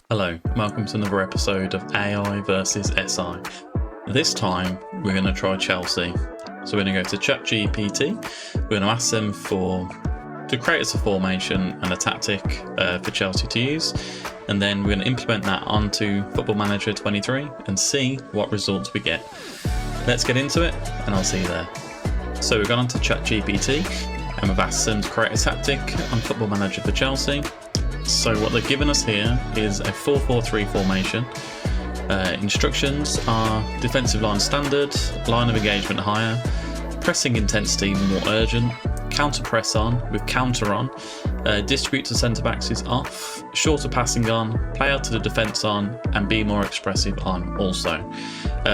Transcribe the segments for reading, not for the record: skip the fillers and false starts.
Hello, welcome to another episode of AI versus SI. This time we're going to try Chelsea. So we're going to go to ChatGPT. We're going to ask them to create us a formation and a tactic for Chelsea to use, and then we're going to implement that onto Football Manager 23 and see what results we get. Let's get into it, and I'll see you there. So we've gone onto ChatGPT and we've asked them to create a tactic on Football Manager for Chelsea. So what they've given us here is a 4-4-3 formation. Instructions are defensive line standard, line of engagement higher, pressing intensity more urgent, counter press on with counter on, distribute to centre backs is off, shorter passing on, play out to the defence on, and be more expressive on also.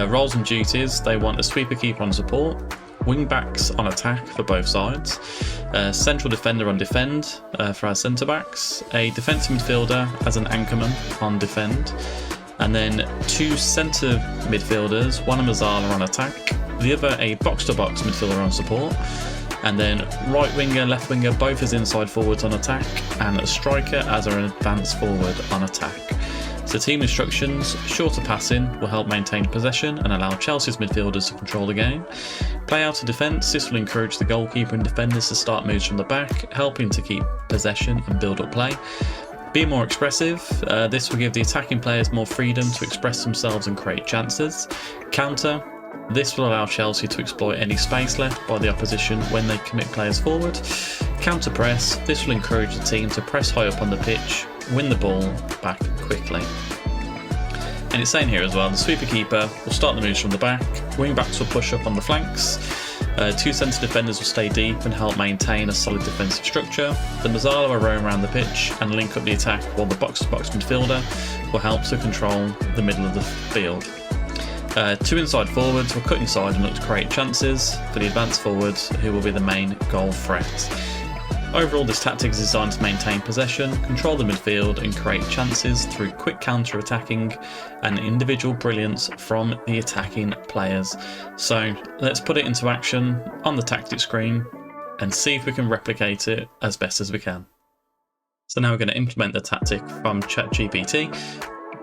Roles and duties, they want a sweeper keeper on support, wing backs on attack for both sides, central defender on defend for our centre backs, a defensive midfielder as an anchorman on defend, and then two centre midfielders, one a Mazzala on attack, the other a box-to-box midfielder on support, and then right winger, left winger both as inside forwards on attack, and a striker as an advanced forward on attack. So team instructions: shorter passing will help maintain possession and allow Chelsea's midfielders to control the game. Play out of defence, this will encourage the goalkeeper and defenders to start moves from the back, helping to keep possession and build up play. Be more expressive, this will give the attacking players more freedom to express themselves and create chances. Counter, this will allow Chelsea to exploit any space left by the opposition when they commit players forward. Counter press, this will encourage the team to press high up on the pitch, win the ball back quickly. And it's saying here as well, the sweeper keeper will start the moves from the back, wing backs will push up on the flanks, two centre defenders will stay deep and help maintain a solid defensive structure. The Mazzala will roam around the pitch and link up the attack, while the box-to-box midfielder will help to control the middle of the field. Two inside forwards will cut inside and look to create chances for the advanced forwards, who will be the main goal threat. Overall, this tactic is designed to maintain possession, control the midfield, and create chances through quick counter-attacking and individual brilliance from the attacking players. So let's put it into action on the tactic screen and see if we can replicate it as best as we can. So now we're going to implement the tactic from ChatGPT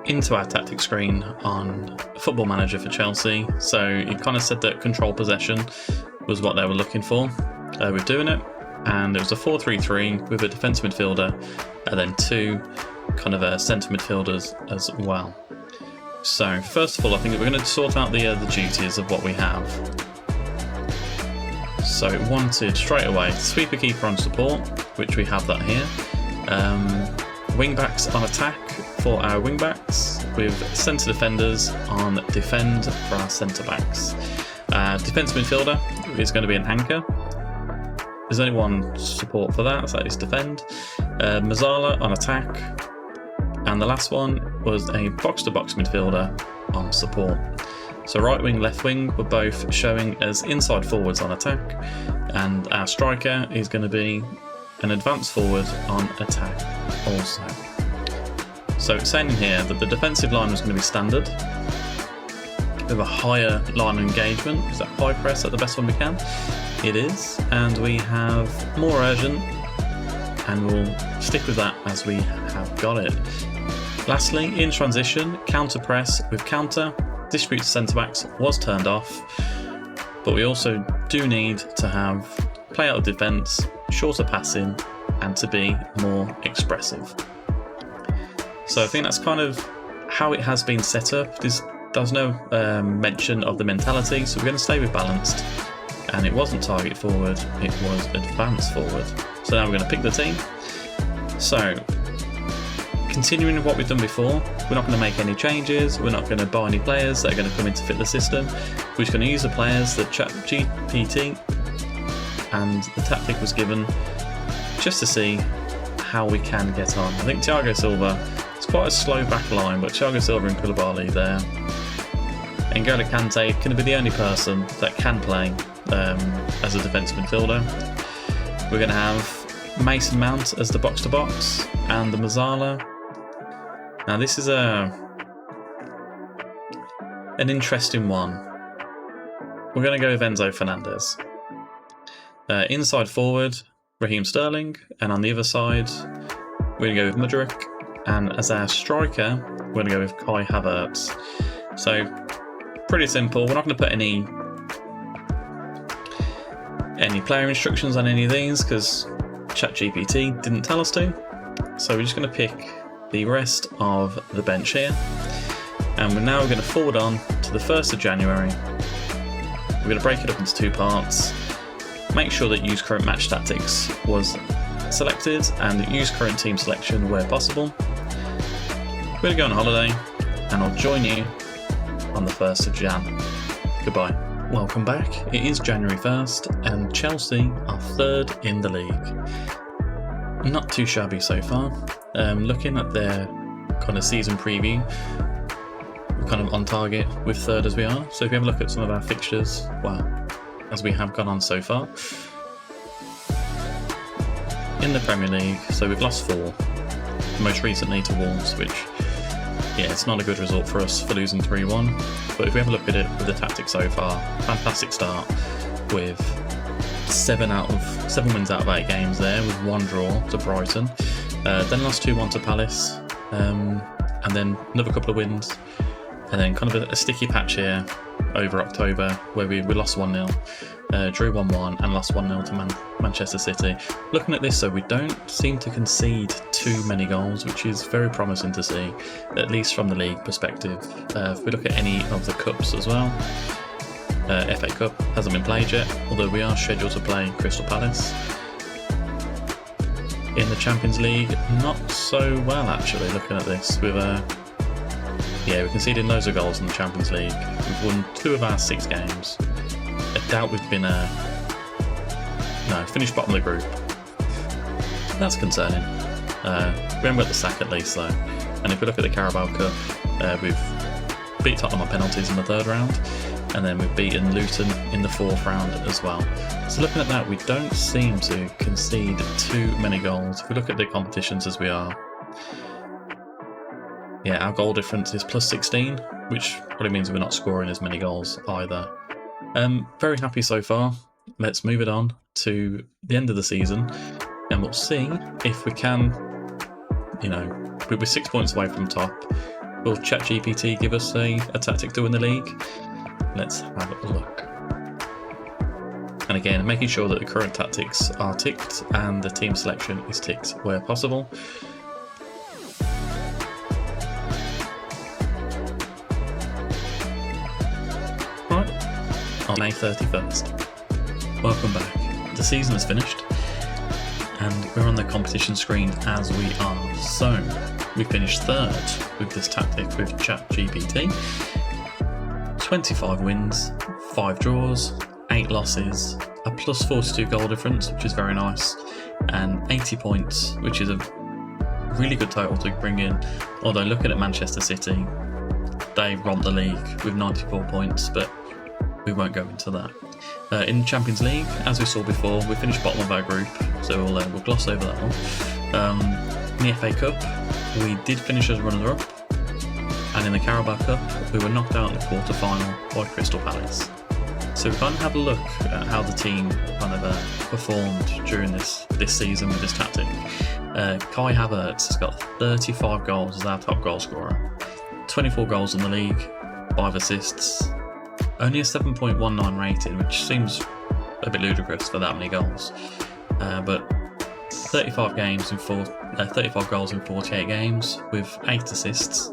into our tactic screen on Football Manager for Chelsea. So it kind of said that control possession was what they were looking for. We're doing it. And it was a 4-3-3 with a defensive midfielder and then two kind of centre midfielders as well. So first of all, I think we're going to sort out the duties of what we have. So it wanted straight away sweeper keeper on support, which we have that here. Wing backs on attack for our wing backs, with centre defenders on defend for our centre backs. Defensive midfielder is going to be an anchor. There's only one support for that, so that is defend. Mazzala on attack. And the last one was a box-to-box midfielder on support. So right wing, left wing were both showing as inside forwards on attack. And our striker is going to be an advanced forward on attack also. So it's saying in here that the defensive line was going to be standard, with a higher line of engagement. Is that high press at the best one we can? It is, and we have more urgent, and we'll stick with that as we have got it. Lastly, in transition, counter press with counter, distribute to centre backs was turned off, but we also do need to have play out of defence, shorter passing, and to be more expressive. So I think that's kind of how it has been set up. There's no mention of the mentality, so we're going to stay with balanced. And it wasn't target forward, it was advanced forward. So now we're going to pick the team. So, continuing with what we've done before, we're not going to make any changes, we're not going to buy any players that are going to come in to fit the system. We're just going to use the players that ChatGPT and the tactic was given, just to see how we can get on. I think Thiago Silva, it's quite a slow back line, but Thiago Silva and Koulibaly there. N'Golo Kante can be the only person that can play as a defensive midfielder. We're going to have Mason Mount as the box-to-box and the Mazzala. Now this is an interesting one. We're going to go with Enzo Fernandez. Inside forward, Raheem Sterling, and on the other side, we're going to go with Mudryk And as our striker, we're going to go with Kai Havertz. So pretty simple. We're not going to put any player instructions on any of these because ChatGPT didn't tell us to. So we're just going to pick the rest of the bench here. And we're now going to forward on to the 1st of January. We're going to break it up into 2 parts. Make sure that use current match tactics was selected and use current team selection where possible. We're going to go on holiday and I'll join you on the 1st of Jan. Goodbye. Welcome back. It is January 1st and Chelsea are 3rd in the league. Not too shabby so far. Looking at their kind of season preview, we're kind of on target with 3rd as we are. So if you have a look at some of our fixtures, well, as we have gone on so far. In the Premier League, so we've lost 4, most recently to Wolves, which, yeah, it's not a good result for us for losing 3-1. But if we have a look at it with the tactics so far, fantastic start with 7 wins out of 8 games there, with 1 draw to Brighton. Then lost 2-1 to Palace, and then another couple of wins, and then kind of a sticky patch here over October where we lost 1-0, drew 1-1 and lost 1-0 to Manchester City. Looking at this, so we don't seem to concede too many goals, which is very promising to see, at least from the league perspective. If we look at any of the cups as well, FA Cup hasn't been played yet, although we are scheduled to play Crystal Palace. In the Champions League, not so well actually, looking at this. We conceded loads of goals in the Champions League. We've won 2 of our 6 games. I doubt we've been finished bottom of the group. That's concerning. We haven't got the sack at least though. And if we look at the Carabao Cup, we've beat Tottenham on penalties in the 3rd round, and then we've beaten Luton in the 4th round as well. So looking at that, we don't seem to concede too many goals. If we look at the competitions as we are, yeah, our goal difference is plus 16, which probably means we're not scoring as many goals either. Very happy so far. Let's move it on to the end of the season, and we'll see if we can, we're 6 points away from top. Will ChatGPT give us a tactic to win the league? Let's have a look. And again, making sure that the current tactics are ticked and the team selection is ticked where possible. On May 31st. Welcome back. The season is finished and we're on the competition screen as we are. So we finished 3rd with this tactic with ChatGPT. 25 wins, 5 draws, 8 losses, a plus 42 goal difference, which is very nice, and 80 points, which is a really good total to bring in. Although looking at Manchester City, they romped the league with 94 points, but we won't go into that. In the Champions League, as we saw before, we finished bottom of our group, so we'll gloss over that one. In the FA Cup, we did finish as runner-up, and in the Carabao Cup, we were knocked out in the quarter-final by Crystal Palace. So we kind of have a look at how the team kind of performed during this season with this tactic. Kai Havertz has got 35 goals as our top goal scorer, 24 goals in the league, 5 assists. Only a 7.19 rating, which seems a bit ludicrous for that many goals. But 35 goals in 48 games with 8 assists,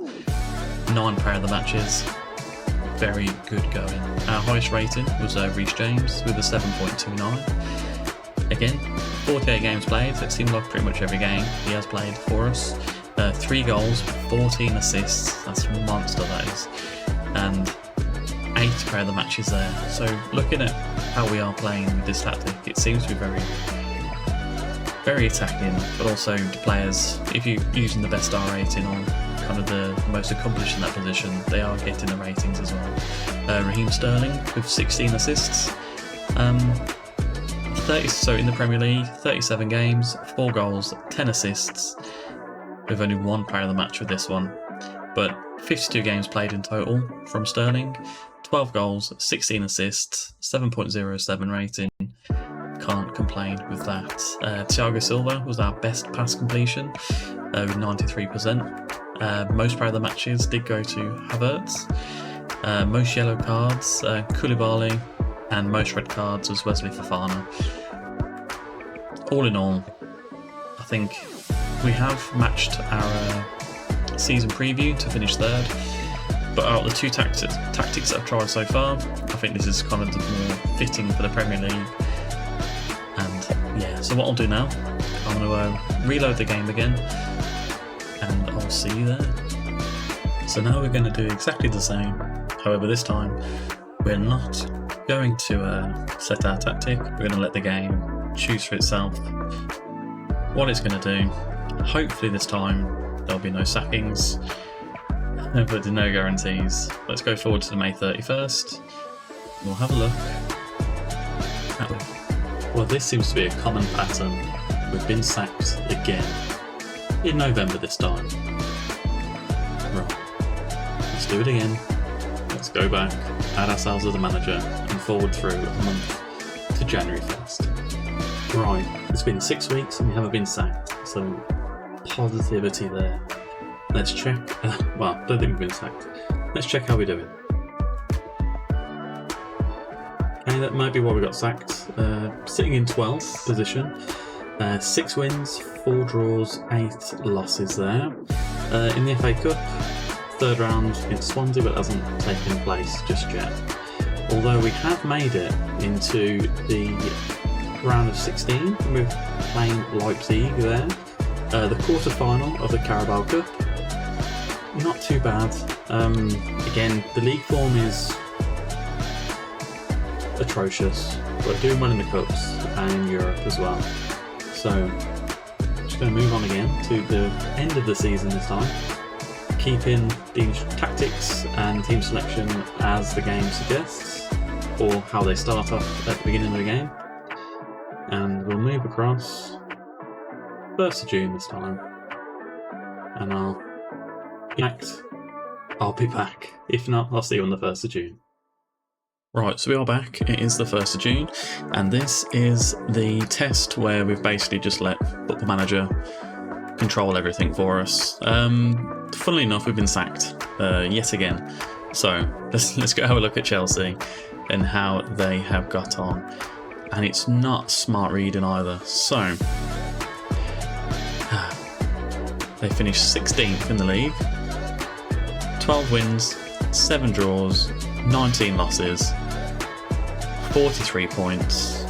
9 player of the matches. Very good going. Our highest rating was Reece James with a 7.29. Again, 48 games played, so it seemed like pretty much every game he has played for us. 3 goals, 14 assists. That's a monster, that is. And 8 player of the matches there. So looking at how we are playing with this tactic, it seems to be very, very attacking, but also the players, if you're using the best star rating or kind of the most accomplished in that position, they are getting the ratings as well. Raheem Sterling with 16 assists. So in the Premier League, 37 games, 4 goals, 10 assists, with only 1 player of the match with this one. But 52 games played in total from Sterling, 12 goals, 16 assists, 7.07 rating. can't complain with that. Thiago Silva was our best pass completion with 93%. Most player of the matches did go to Havertz. Most yellow cards, Koulibaly, and most red cards was Wesley Fofana. All in all, I think we have matched our season preview to finish third, but out of the two tactics that I've tried so far, I think this is kind of the more fitting for the Premier League. And yeah, so what I'll do now, I'm going to reload the game again, and I'll see you there. So now we're going to do exactly the same. However, this time we're not going to set our tactic. We're going to let the game choose for itself what it's going to do. Hopefully this time there'll be no sackings, but there's no guarantees. Let's go forward to May 31st. We'll have a look. Well, this seems to be a common pattern. We've been sacked again in November this time. Right, let's do it again. Let's go back, add ourselves as a manager, and forward through a month to January 1st. Right, it's been 6 weeks and we haven't been sacked, so positivity there. Let's check. Well, I don't think we've been sacked. Let's check how we're doing. Okay, that might be why we got sacked. Sitting in 12th position. 6 wins, 4 draws, 8 losses there. In the FA Cup, third round against Swansea, but hasn't taken place just yet. Although we have made it into the round of 16, we're playing Leipzig there. The quarter-final of the Carabao Cup. Not too bad. Again, the league form is atrocious. We're doing well in the Cups and in Europe as well. So, just going to move on again to the end of the season this time. Keeping the tactics and team selection as the game suggests, or how they start off at the beginning of the game. And we'll move across 1st of June this time. And I'll be back. If not, I'll see you on the 1st of June. Right, so we are back. It is the 1st of June, and this is the test where we've basically just let Football Manager control everything for us. Funnily enough, we've been sacked yet again. So let's go have a look at Chelsea and how they have got on. And it's not smart reading either. So they finished 16th in the league. 12 wins, 7 draws, 19 losses, 43 points.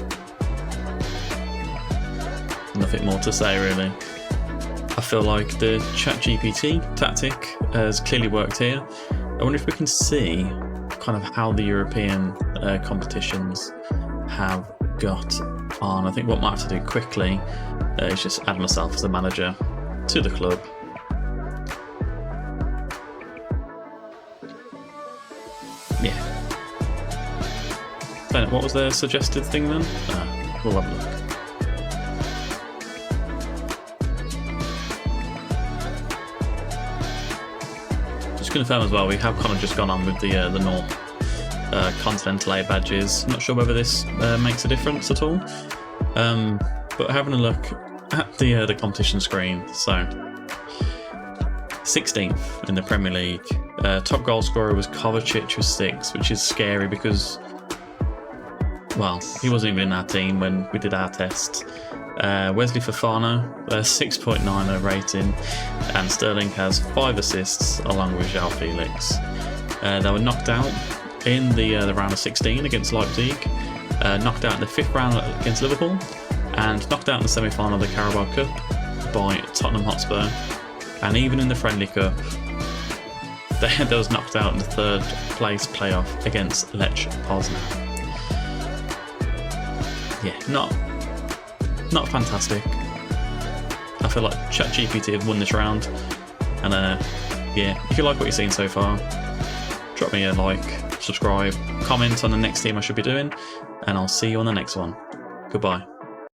Nothing more to say really. I feel like the ChatGPT tactic has clearly worked here. I wonder if we can see kind of how the European competitions have got on. I think what I might have to do quickly is just add myself as a manager to the club. Yeah. Then what was the suggested thing then? We'll have a look. Just confirm as well, we have kind of just gone on with the North Continental A badges. I'm not sure whether this makes a difference at all. But having a look at the competition screen, so 16th in the Premier League. Top goal scorer was Kovacic with 6, which is scary because, well, he wasn't even in our team when we did our test. Wesley Fofana, 6.90 rating, and Sterling has 5 assists along with João Felix. They were knocked out in the round of 16 against Leipzig, knocked out in the 5th round against Liverpool, and knocked out in the semi-final of the Carabao Cup by Tottenham Hotspur. And even in the Friendly Cup, they was knocked out in the 3rd place playoff against Lech Poznan. Yeah, not fantastic. I feel like ChatGPT have won this round. And yeah, if you like what you've seen so far, drop me a like, subscribe, comment on the next team I should be doing, and I'll see you on the next one. Goodbye.